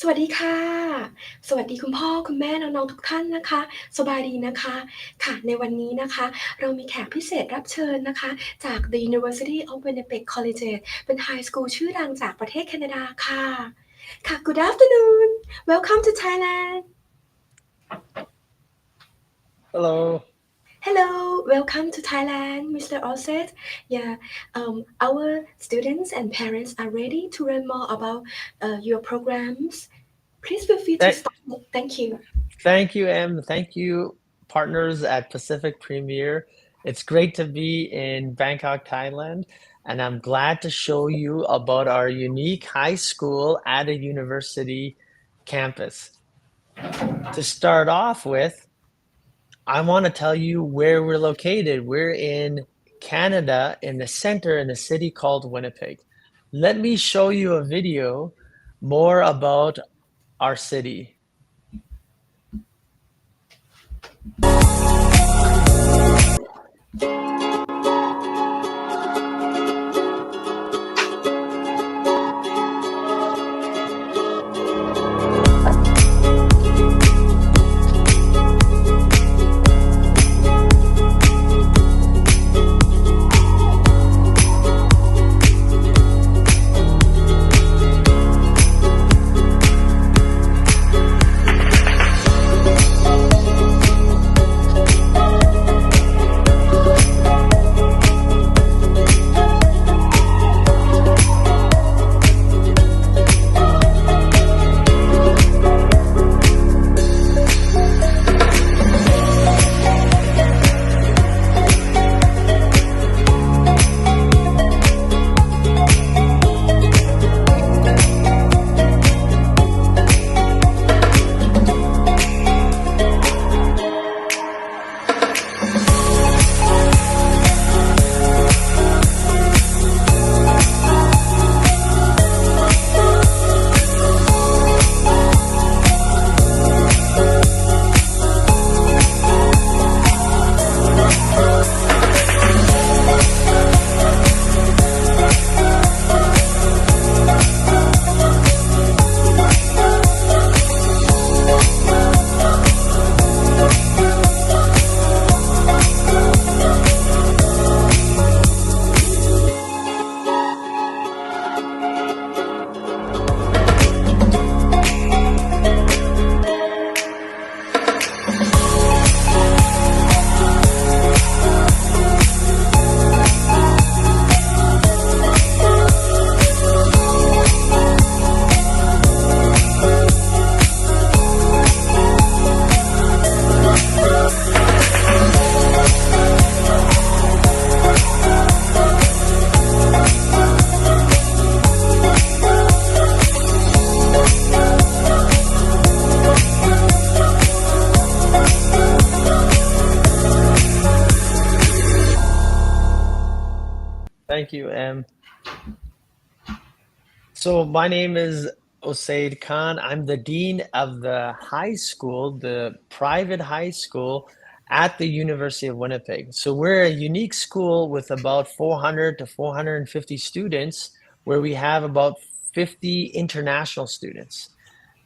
สวัสดีค่ะสวัสดีคุณพ่อคุณแม่น้องๆทุกท่านนะคะสบายดีนะคะค่ะในวันนี้นะคะเรามีแขกพิเศษรับเชิญนะคะจาก The University of Winnipeg Collegiate เป็นไฮสคูลชื่อดังจากประเทศแคนาดาค่ะค่ะ Good afternoon Welcome to Thailand Hello. Hello, welcome to Thailand, Mr. Osset. Yeah, our students and parents are ready to learn more about your programs. Please feel free to Th- start. Thank you. Thank you, Em. Thank you, partners at Pacific Premier. It's great to be in Bangkok, Thailand, and I'm glad to show you about our unique high school at a university campus. To start off with, I want to tell you where we're located. We're in Canada, in the center, in a city called Winnipeg. Let me show you a video more about our city. Thank you, Em. So my name is Osaid Khan. I'm the dean of the high school, the private high school at the University of Winnipeg. So we're a unique school with about 400 to 450 students, where we have about 50 international students.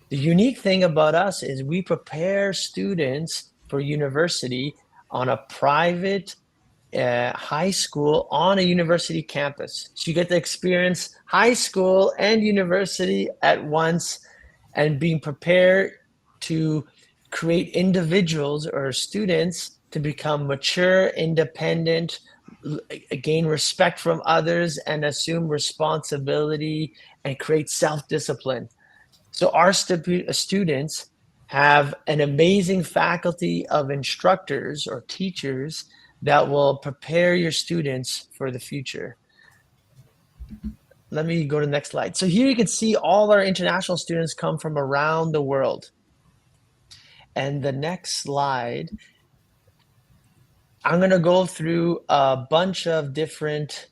The unique thing about us is we prepare students for university on a private high school on a university campus. So you get to experience high school and university at once and being prepared to create individuals or students to become mature, independent, gain respect from others, and assume responsibility and create self-discipline. So our students have an amazing faculty of instructors or teachers that will prepare your students for the future. Let me go to the next slide. So here you can see all our international students come from around the world. And the next slide, I'm going to go through a bunch of different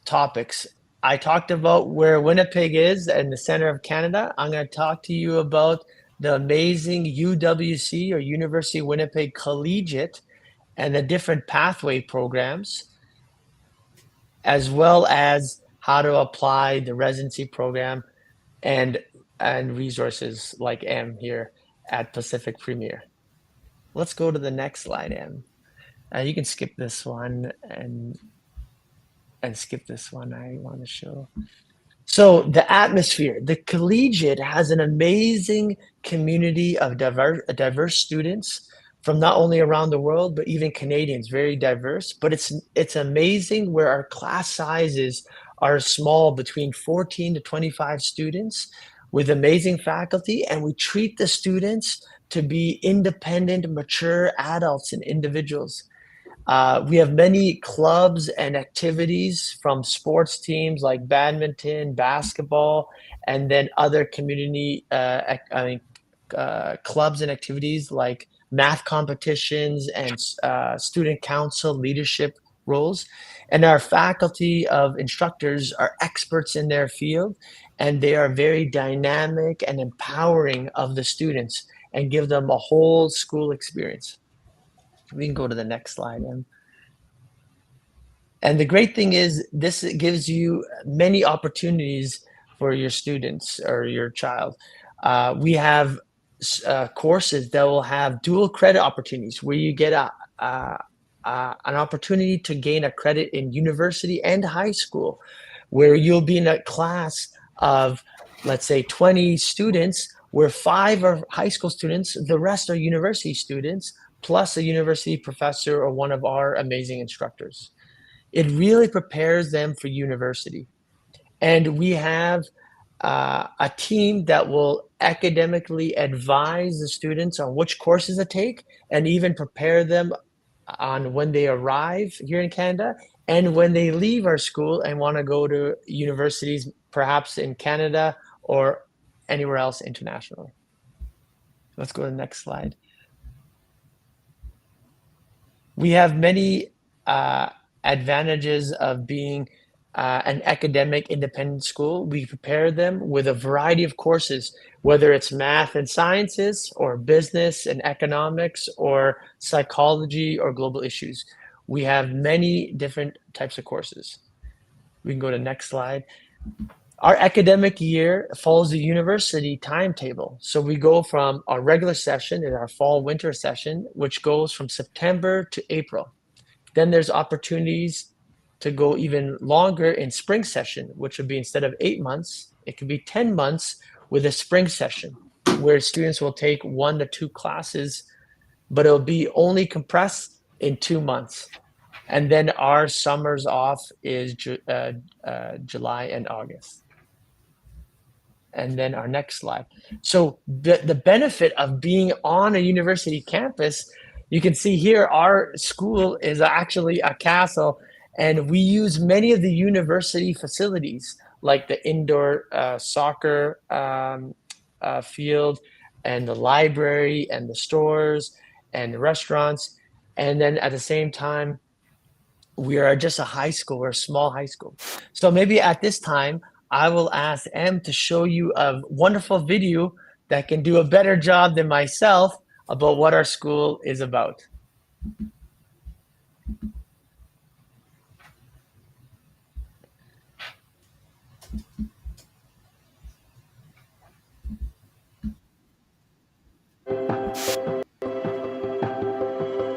topics. I talked about where Winnipeg is in the center of Canada. I'm going to talk to you about the amazing UWC, or University of Winnipeg Collegiate, and the different pathway programs, as well as how to apply the residency program and and resources like M here at Pacific Premier. Let's go to the next slide, M. You can skip this one and skip this one. I want to show. So the atmosphere, the Collegiate has an amazing community of diverse students from not only around the world, but even Canadians, very diverse. But it's amazing where our class sizes are small, between 14 to 25 students, with amazing faculty, and we treat the students to be independent, mature adults and individuals. We have many clubs and activities, from sports teams like badminton, basketball, and then other community clubs and activities like math competitions and student council leadership roles. And our faculty of instructors are experts in their field, and they are very dynamic and empowering of the students and give them a whole school experience. We can go to the next slide, Em. And the great thing is this gives you many opportunities for your students or your child. We have courses that will have dual credit opportunities, where you get an opportunity to gain a credit in university and high school, where you'll be in a class of, let's say, 20 students, where 5 are high school students, the rest are university students, plus a university professor or one of our amazing instructors. It really prepares them for university. And we have a team that will academically advise the students on which courses to take, and even prepare them on when they arrive here in Canada and when they leave our school and want to go to universities, perhaps in Canada or anywhere else internationally. Let's go to the next slide. We have many advantages of being an academic independent school. We prepare them with a variety of courses, whether it's math and sciences, or business and economics, or psychology, or global issues. We have many different types of courses. We can go to the next slide. Our academic year follows the university timetable. So we go from our regular session in our fall-winter session, which goes from September to April. Then there's opportunities to go even longer in spring session, which would be, instead of 8 months, it could be 10 months with a spring session, where students will take 1 to 2 classes, but it'll be only compressed in 2 months. And then our summers off is July and August. And then our next slide. So the benefit of being on a university campus, you can see here, our school is actually a castle, and we use many of the university facilities, like the indoor soccer field, and the library, and the stores, and the restaurants. And then at the same time, we are just a high school, we're a small high school. So maybe at this time, I will ask Em to show you a wonderful video that can do a better job than myself about what our school is about.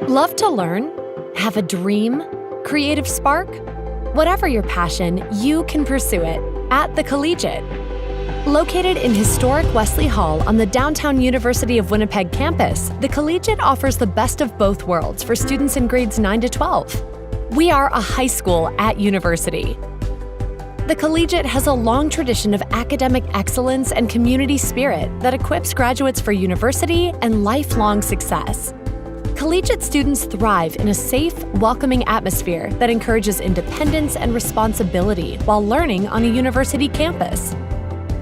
Love to learn? Have a dream? Creative spark? Whatever your passion, you can pursue it at the Collegiate. Located in historic Wesley Hall on the downtown University of Winnipeg campus, the Collegiate offers the best of both worlds for students in grades 9 to 12. We are a high school at university. The Collegiate has a long tradition of academic excellence and community spirit that equips graduates for university and lifelong success. Collegiate students thrive in a safe, welcoming atmosphere that encourages independence and responsibility while learning on a university campus.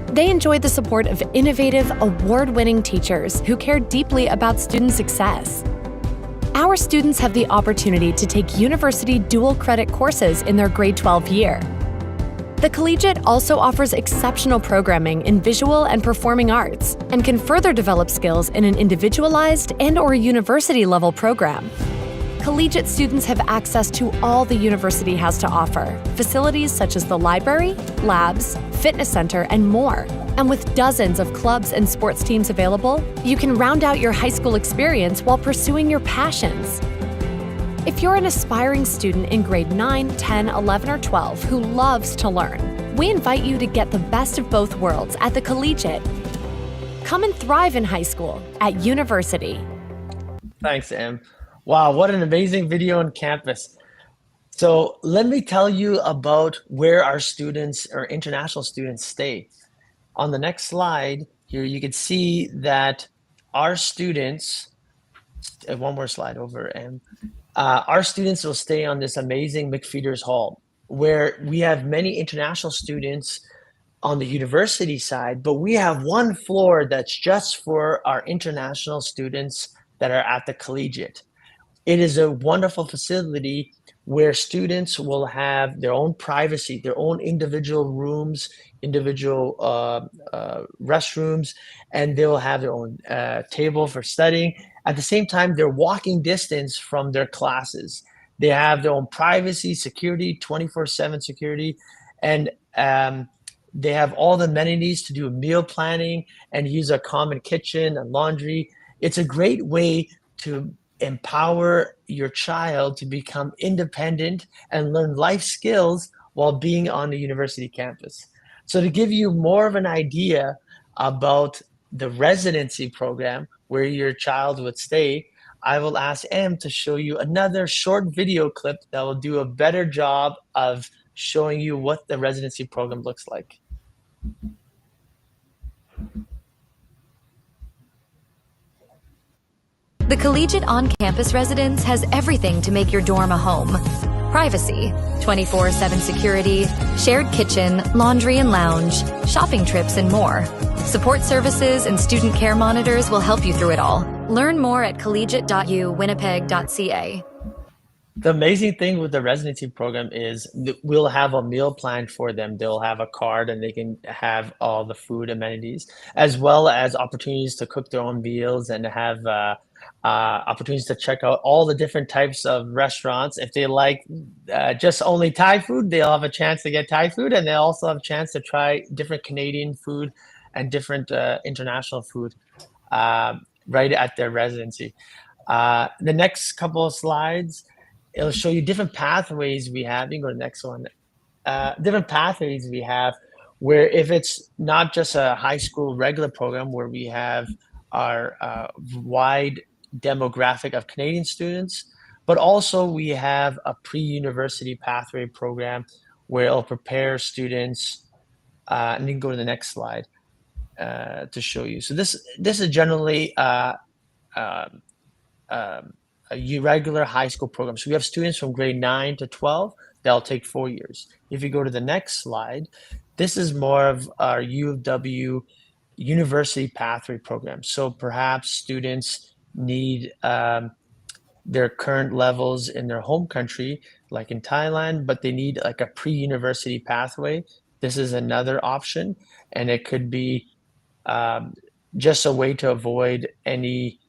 They enjoy the support of innovative, award-winning teachers who care deeply about student success. Our students have the opportunity to take university dual credit courses in their grade 12 year. The Collegiate also offers exceptional programming in visual and performing arts, and can further develop skills in an individualized and/or university-level program. Collegiate students have access to all the university has to offer, facilities such as the library, labs, fitness center, and more. And with dozens of clubs and sports teams available, you can round out your high school experience while pursuing your passions. If you're an aspiring student in grade 9, 10, 11, or 12 who loves to learn, we invite you to get the best of both worlds at the Collegiate. Come and thrive in high school at University. Thanks, Em. Wow, what an amazing video on campus. So let me tell you about where our students or international students stay. On the next slide here, you can see that our students, one more slide over, Em. Our students will stay on this amazing McFeeters Hall, where we have many international students on the university side, but we have one floor that's just for our international students that are at the Collegiate. It is a wonderful facility where students will have their own privacy, their own individual rooms, individual restrooms, and they'll have their own table for studying. At the same time, they're walking distance from their classes. They have their own privacy, security, 24/7 security, and they have all the amenities to do meal planning and use a common kitchen and laundry. It's a great way to empower your child to become independent and learn life skills while being on the university campus. So to give you more of an idea about the residency program where your child would stay, I will ask Em to show you another short video clip that will do a better job of showing you what the residency program looks like. The Collegiate on-campus residence has everything to make your dorm a home. Privacy, 24/7 security, shared kitchen, laundry and lounge, shopping trips, and more. Support services and student care monitors will help you through it all. Learn more at collegiate.uwinnipeg.ca. The amazing thing with the residency program is that we'll have a meal plan for them. They'll have a card and they can have all the food amenities, as well as opportunities to cook their own meals and have opportunities to check out all the different types of restaurants. If they like just only Thai food, they'll have a chance to get Thai food, and they'll also have a chance to try different Canadian food and different international food right at their residency. The next couple of slides, it'll show you different pathways we have. You can go to the next one. Different pathways we have where if it's not just a high school regular program where we have our wide demographic of Canadian students, but also we have a pre-university pathway program where it'll prepare students, and you can go to the next slide to show you. So this is generally a regular high school program. So we have students from grade 9 to 12, that'll take 4 years. If you go to the next slide, this is more of our U of W university pathway program. So perhaps students need their current levels in their home country, like in Thailand, but they need like a pre-university pathway. This is another option, and it could be just a way to avoid any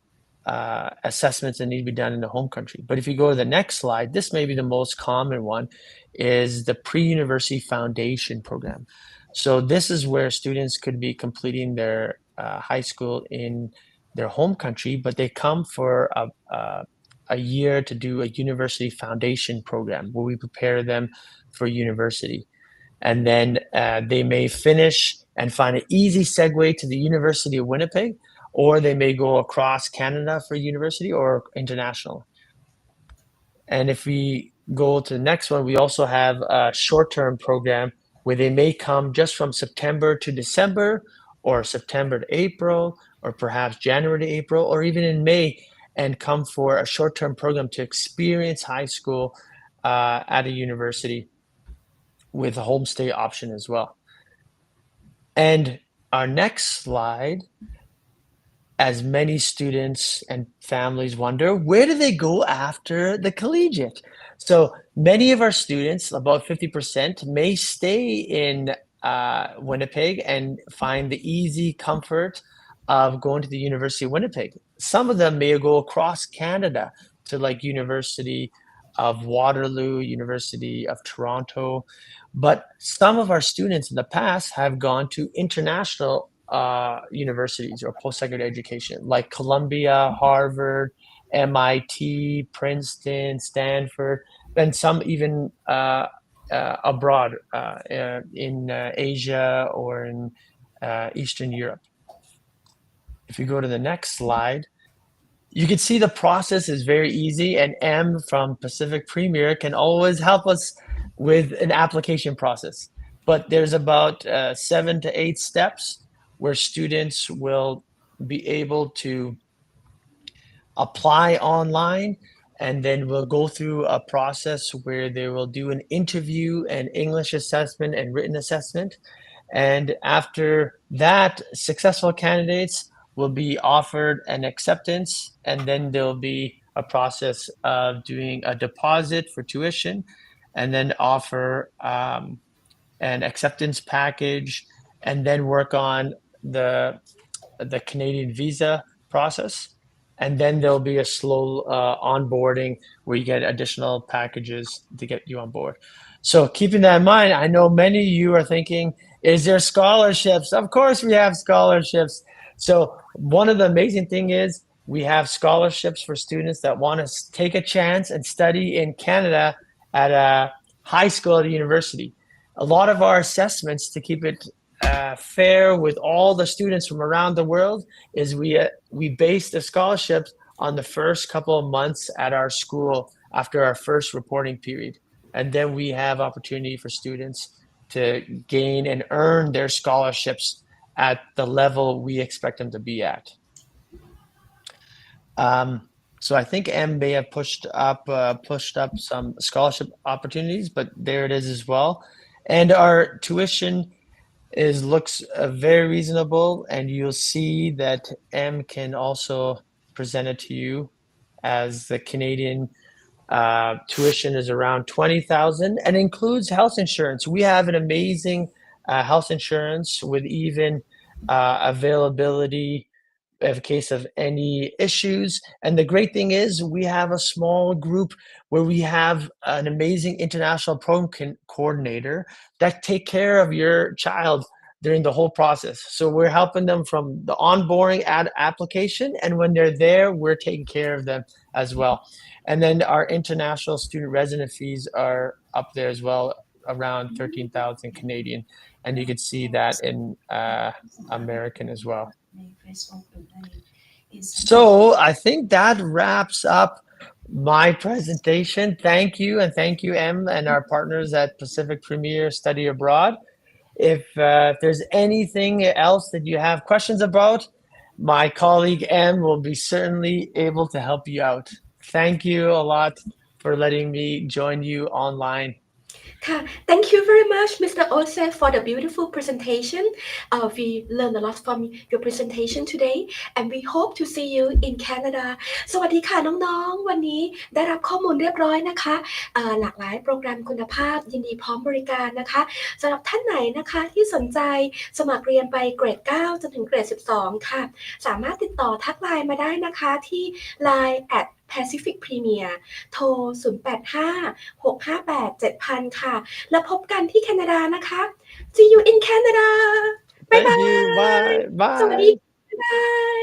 assessments that need to be done in the home country. But if you go to the next slide, this may be the most common one, is the pre-university foundation program. So this is where students could be completing their high school in their home country, but they come for a year to do a university foundation program where we prepare them for university. And then they may finish and find an easy segue to the University of Winnipeg, or they may go across Canada for university or international. And if we go to the next one, we also have a short-term program where they may come just from September to December, or September to April, or perhaps January to April, or even in May, and come for a short-term program to experience high school at a university with a homestay option as well. And our next slide, as many students and families wonder, where do they go after the collegiate? So many of our students, about 50%, may stay in Winnipeg and find the easy comfort of going to the University of Winnipeg. Some of them may go across Canada to like University of Waterloo, University of Toronto, but some of our students in the past have gone to international universities or post-secondary education, like Columbia, Harvard, MIT, Princeton, Stanford, and some even abroad in Asia or in Eastern Europe. If you go to the next slide, you can see the process is very easy, and M from Pacific Premier can always help us with an application process. But there's about 7 to 8 steps where students will be able to apply online, and then we'll go through a process where they will do an interview, an English assessment, and written assessment. And after that, successful candidates will be offered an acceptance, and then there'll be a process of doing a deposit for tuition, and then offer an acceptance package, and then work on the Canadian visa process. And then there'll be a slow onboarding where you get additional packages to get you on board. So keeping that in mind, I know many of you are thinking, is there scholarships? Of course we have scholarships. So one of the amazing thing is we have scholarships for students that want to take a chance and study in Canada at a high school at a university. A lot of our assessments, to keep it fair with all the students from around the world, is we base the scholarships on the first couple of months at our school after our first reporting period. And then we have opportunity for students to gain and earn their scholarships at the level we expect them to be at. So I think M may have pushed up some scholarship opportunities, but there it is as well. And our tuition looks very reasonable, and you'll see that M can also present it to you as the Canadian tuition is around $20,000 and includes health insurance. We have an amazing health insurance with even availability in case of any issues. And the great thing is we have a small group where we have an amazing international program coordinator that take care of your child during the whole process. So we're helping them from the onboarding application, and when they're there, we're taking care of them as well. And then our international student resident fees are up there as well, around 13,000 Canadian, and you can see that in American as well. So I think that wraps up my presentation. Thank you, and thank you, Em, and our partners at Pacific Premier Study Abroad. If there's anything else that you have questions about, my colleague Em will be certainly able to help you out. Thank you a lot for letting me join you online. Thank you very much, Mr. Ose, for the beautiful presentation. We learned a lot from your presentation today, and we hope to see you in Canada. สวัสดีค่ะน้องๆวันนี้ได้รับข้อมูลเรียบร้อยนะคะหลากหลายโปรแกรมคุณภาพยินดีพร้อมบริการนะคะสำหรับท่านไหนนะคะที่สนใจสมัครเรียนไปเกรด 9 จนถึงเกรด 12 ค่ะสามารถติดต่อทักไลน์มาได้นะคะที่ Line @Pacific Premier โทร 085-658-7000 ค่ะแล้วพบกันที่แคนาดานะคะ See you in Canada บ๊ายบาย Thank you. Bye. สวัสดีบ๊ายบาย